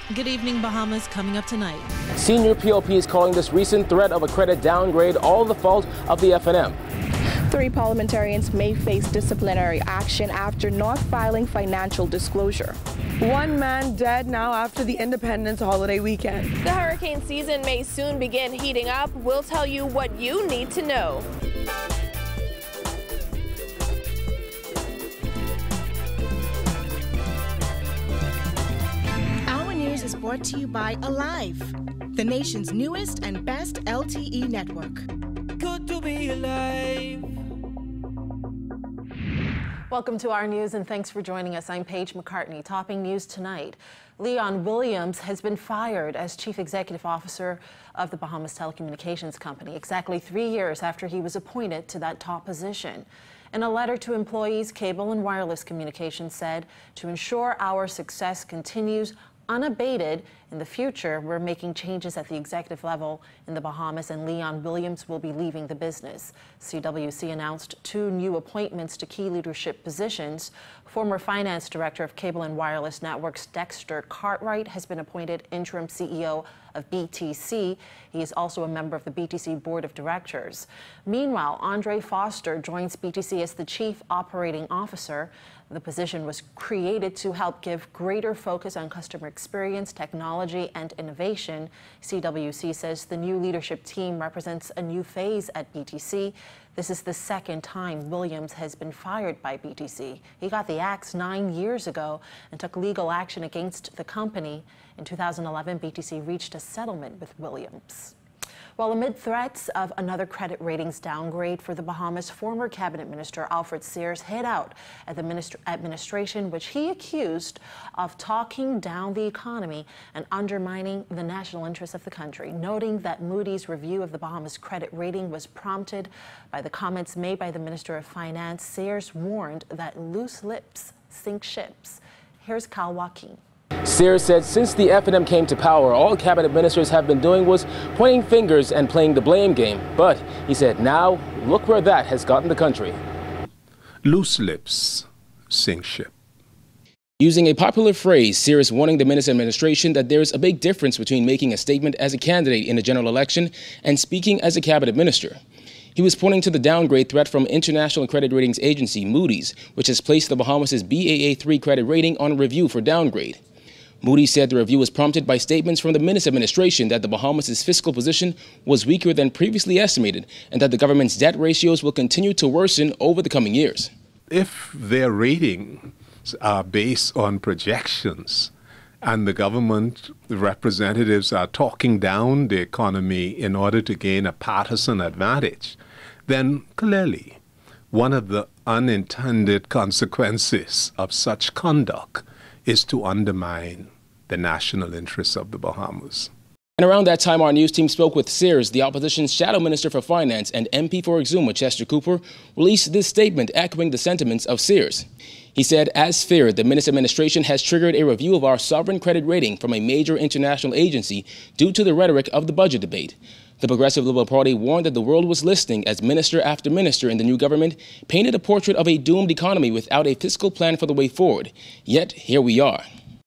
Good evening, Bahamas, coming up tonight. Senior PLP is calling this recent threat of a credit downgrade all the fault of the FNM. 3 parliamentarians may face disciplinary action after not filing financial disclosure. 1 man dead now after the Independence holiday weekend. The hurricane season may soon begin heating up. We'll tell you what you need to know. Our news is brought to you by Alive, the nation's newest and best LTE network. Good to be alive. Welcome to our news and thanks for joining us. I'm Paige McCartney. Topping news tonight. Leon Williams has been fired as Chief Executive Officer of the Bahamas Telecommunications Company exactly 3 years after he was appointed to that top position. In a letter to employees, Cable and Wireless Communications said, to ensure our success continues unabated in the future, we're making changes at the executive level in the Bahamas, and Leon Williams will be leaving the business. CWC announced 2 new appointments to key leadership positions. Former Finance Director of Cable and Wireless Networks, Dexter Cartwright, has been appointed interim CEO of BTC. He is also a member of the BTC Board of Directors. Meanwhile, Andre Foster joins BTC as the Chief Operating Officer. The position was created to help give greater focus on customer experience, technology, and innovation. CWC says the new leadership team represents a new phase at BTC. This is the second time Williams has been fired by BTC. He got the axe 9 years ago and took legal action against the company. In 2011, BTC reached a settlement with Williams. Well, amid threats of another credit ratings downgrade for the Bahamas, former Cabinet Minister Alfred Sears hit out at the administration, which he accused of talking down the economy and undermining the national interests of the country. Noting that Moody's review of the Bahamas credit rating was prompted by the comments made by the Minister of Finance, Sears warned that loose lips sink ships. Here's Kyle Joaquin. Sears said since the FNM came to power, all cabinet ministers have been doing was pointing fingers and playing the blame game. But he said now, look where that has gotten the country. Loose lips sink ship. Using a popular phrase, Sears warning the minister administration that there's a big difference between making a statement as a candidate in a general election and speaking as a cabinet minister. He was pointing to the downgrade threat from international credit ratings agency Moody's, which has placed the Bahamas' Baa3 credit rating on review for downgrade. Moody's said the review was prompted by statements from the minister administration that the Bahamas' fiscal position was weaker than previously estimated and that the government's debt ratios will continue to worsen over the coming years. If their ratings are based on projections and the government representatives are talking down the economy in order to gain a partisan advantage, then clearly one of the unintended consequences of such conduct is to undermine the national interests of the Bahamas. And around that time, our news team spoke with Sears, the opposition's shadow minister for finance, and MP for Exuma, Chester Cooper, released this statement echoing the sentiments of Sears. He said, as feared, the minister administration has triggered a review of our sovereign credit rating from a major international agency due to the rhetoric of the budget debate. The Progressive Liberal Party warned that the world was listening as minister after minister in the new government painted a portrait of a doomed economy without a fiscal plan for the way forward. Yet, here we are.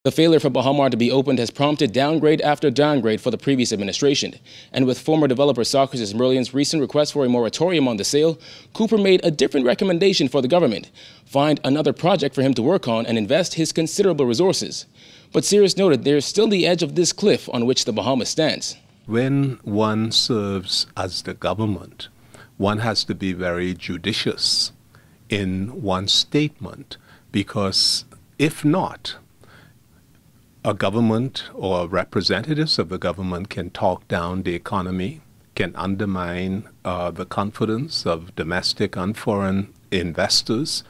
The failure for Bahamar to be opened has prompted downgrade after downgrade for the previous administration. And with former developer Socrates Merlian's recent request for a moratorium on the sale, Cooper made a different recommendation for the government: find another project for him to work on and invest his considerable resources. But Sears noted there is still the edge of this cliff on which the Bahamas stands. When one serves as the government, one has to be very judicious in one's statement, because if not, a government or representatives of the government can talk down the economy, can undermine the confidence of domestic and foreign investors,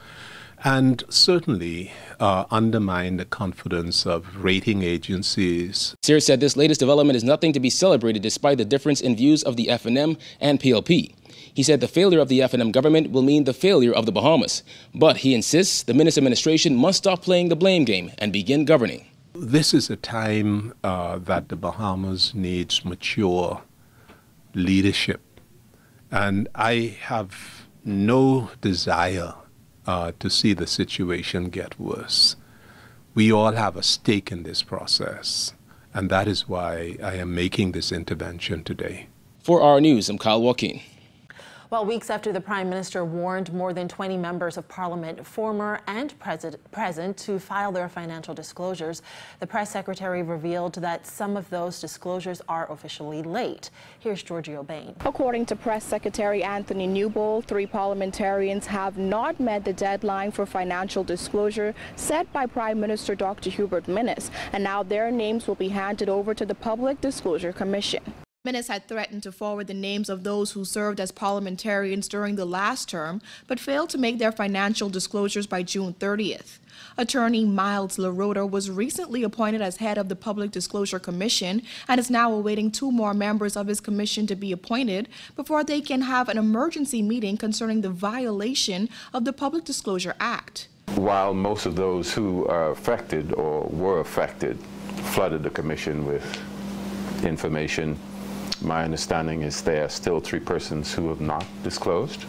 and certainly undermine the confidence of rating agencies. Sears said this latest development is nothing to be celebrated despite the difference in views of the FNM and PLP. He said the failure of the FNM government will mean the failure of the Bahamas. But he insists the minister administration must stop playing the blame game and begin governing. This is a time that the Bahamas needs mature leadership. And I have no desire to see the situation get worse. We all have a stake in this process. And that is why I am making this intervention today. For our news, I'm Kyle Joaquin. Well, weeks after the Prime Minister warned more than 20 members of Parliament, former and present, to file their financial disclosures, the press secretary revealed that some of those disclosures are officially late. Here's Giorgio Bain. According to Press Secretary Anthony Newbold, 3 parliamentarians have not met the deadline for financial disclosure set by Prime Minister Dr. Hubert Minnis, and now their names will be handed over to the Public Disclosure Commission. Minnis had threatened to forward the names of those who served as parliamentarians during the last term, but failed to make their financial disclosures by June 30th. Attorney Miles LaRota was recently appointed as head of the Public Disclosure Commission and is now awaiting 2 more members of his commission to be appointed before they can have an emergency meeting concerning the violation of the Public Disclosure Act. While most of those who are affected or were affected flooded the commission with information, my understanding is there are still 3 persons who have not disclosed.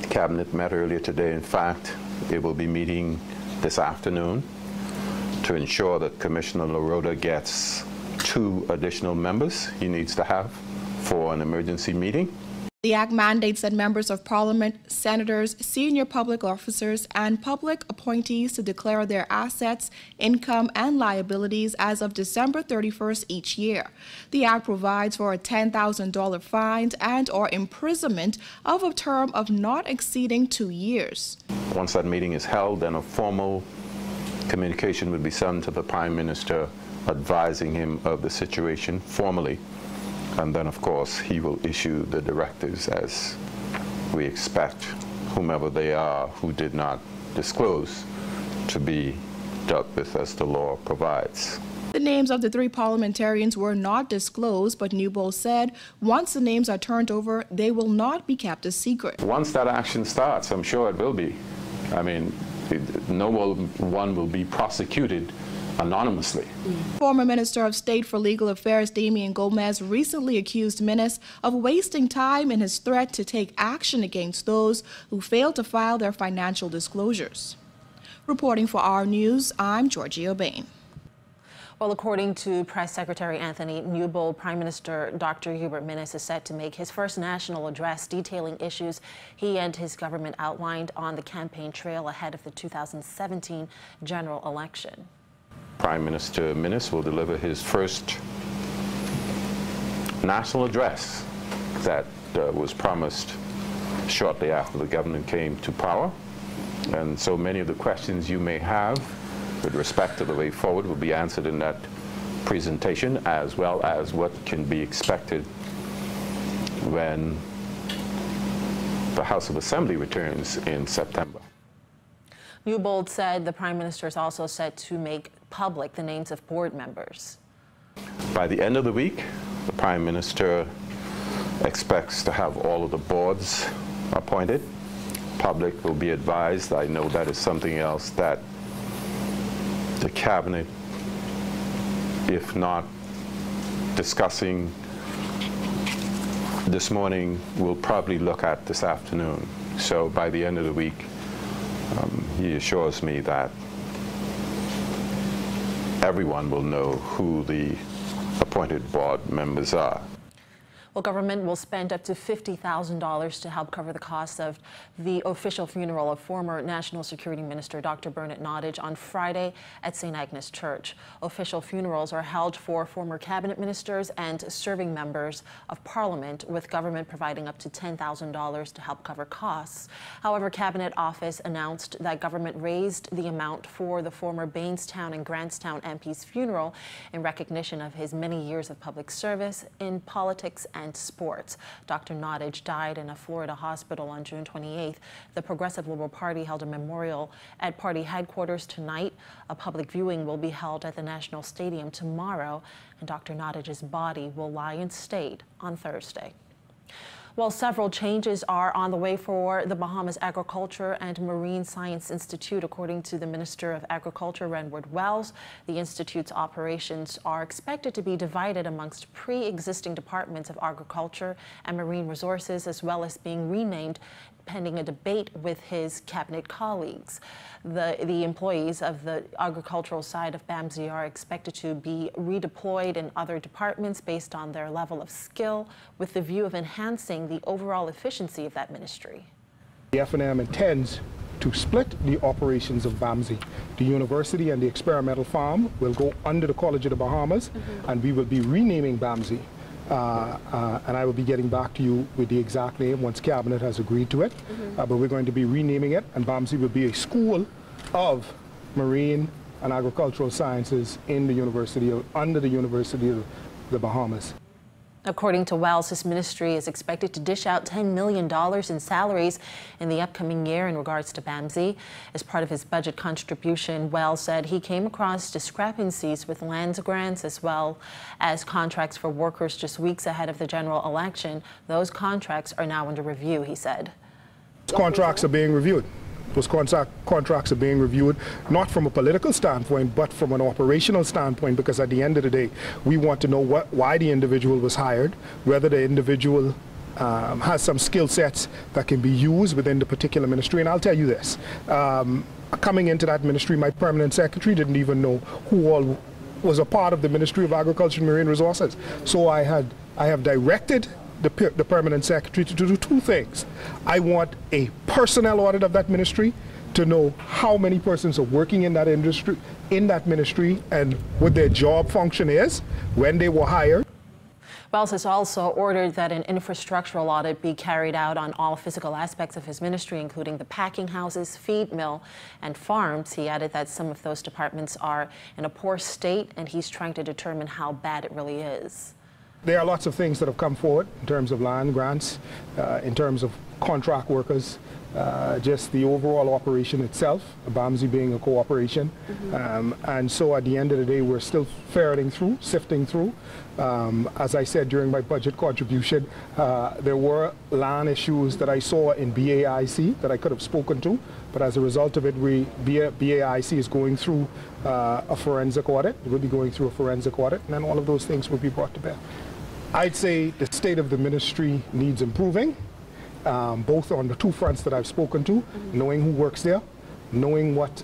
The Cabinet met earlier today. In fact, it will be meeting this afternoon to ensure that Commissioner LaRota gets 2 additional members he needs to have for an emergency meeting. The Act mandates that members of Parliament, senators, senior public officers, and public appointees to declare their assets, income, and liabilities as of December 31st each year. The Act provides for a $10,000 fine and/or imprisonment of a term of not exceeding 2 years. Once that meeting is held, then a formal communication would be sent to the Prime Minister advising him of the situation formally. And then, of course, he will issue the directives as we expect whomever they are who did not disclose to be dealt with as the law provides. The names of the 3 parliamentarians were not disclosed, but Newbold said once the names are turned over, they will not be kept a secret. Once that action starts, I'm sure it will be. I mean, no one will be prosecuted anonymously. Former Minister of State for Legal Affairs Damian Gomez recently accused Minnis of wasting time in his threat to take action against those who failed to file their financial disclosures. Reporting for our news, I'm Giorgio Bain. Well, according to Press Secretary Anthony Newbold, Prime Minister Dr. Hubert Minnis is set to make his first national address detailing issues he and his government outlined on the campaign trail ahead of the 2017 general election. Prime Minister Minnis will deliver his first national address that was promised shortly after the government came to power. And so many of the questions you may have with respect to the way forward will be answered in that presentation, as well as what can be expected when the House of Assembly returns in September. Newbold said the Prime Minister is also set to make public the names of board members. By the end of the week, the Prime Minister expects to have all of the boards appointed. Public will be advised. I know that is something else that the Cabinet, if not discussing this morning, will probably look at this afternoon. So by the end of the week, he assures me that everyone will know who the appointed board members are. Well, government will spend up to $50,000 to help cover the cost of the official funeral of former National Security Minister Dr. Nottage on Friday at St. Agnes Church. Official funerals are held for former cabinet ministers and serving members of Parliament, with government providing up to $10,000 to help cover costs. However, Cabinet Office announced that government raised the amount for the former Bainstown and Grantstown MP's funeral in recognition of his many years of public service in politics and sports. Dr. Nottage died in a Florida hospital on June 28th. The Progressive Liberal Party held a memorial at party headquarters tonight. A public viewing will be held at the National Stadium tomorrow, and Dr. Nottage's body will lie in state on Thursday. Well, several changes are on the way for the Bahamas Agriculture and Marine Science Institute. According to the Minister of Agriculture, Renward Wells, the Institute's operations are expected to be divided amongst pre-existing departments of agriculture and marine resources, as well as being renamed pending a debate with his cabinet colleagues. The employees of the agricultural side of BAMSI are expected to be redeployed in other departments based on their level of skill, with the view of enhancing the overall efficiency of that ministry. The F&M intends to split the operations of BAMSI. The university and the experimental farm will go under the College of the Bahamas, and we will be renaming BAMSI. And I will be getting back to you with the exact name once Cabinet has agreed to it. But we're going to be renaming it, and BAMSI will be a school of marine and agricultural sciences in the university, under the University of the Bahamas. According to Wells, his ministry is expected to dish out $10 million in salaries in the upcoming year in regards to BAMSI. As part of his budget contribution, Wells said he came across discrepancies with land grants as well as contracts for workers just weeks ahead of the general election. Those contracts are now under review, he said. Contracts are being reviewed. Those contracts are being reviewed not from a political standpoint, but from an operational standpoint, because at the end of the day, we want to know why the individual was hired, whether the individual has some skill sets that can be used within the particular ministry. And I'll tell you this, coming into that ministry, my permanent secretary didn't even know who all was a part of the Ministry of Agriculture and Marine Resources. So I have directed the permanent secretary to do two things. I want a personnel audit of that ministry to know how many persons are working in that industry, in that ministry, and what their job function is, when they were hired. Wells has also ordered that an infrastructural audit be carried out on all physical aspects of his ministry, including the packing houses, feed mill, and farms. He added that some of those departments are in a poor state, and he's trying to determine how bad it really is. There are lots of things that have come forward in terms of land grants, in terms of contract workers, just the overall operation itself, BAMSI being a cooperation. And so at the end of the day, we're still ferreting through, sifting through. As I said during my budget contribution, there were land issues that I saw in BAIC that I could have spoken to, but as a result of it, BAIC is going through a forensic audit. We'll be going through a forensic audit, and then all of those things will be brought to bear. I'd say the state of the ministry needs improving, both on the two fronts that I've spoken to, knowing who works there, knowing what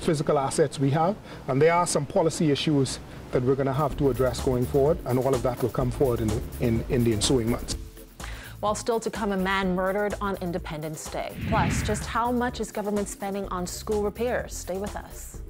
physical assets we have, and there are some policy issues that we're going to have to address going forward, and all of that will come forward in the ensuing months. While still to come, a man murdered on Independence Day. Plus, just how much is government spending on school repairs? Stay with us.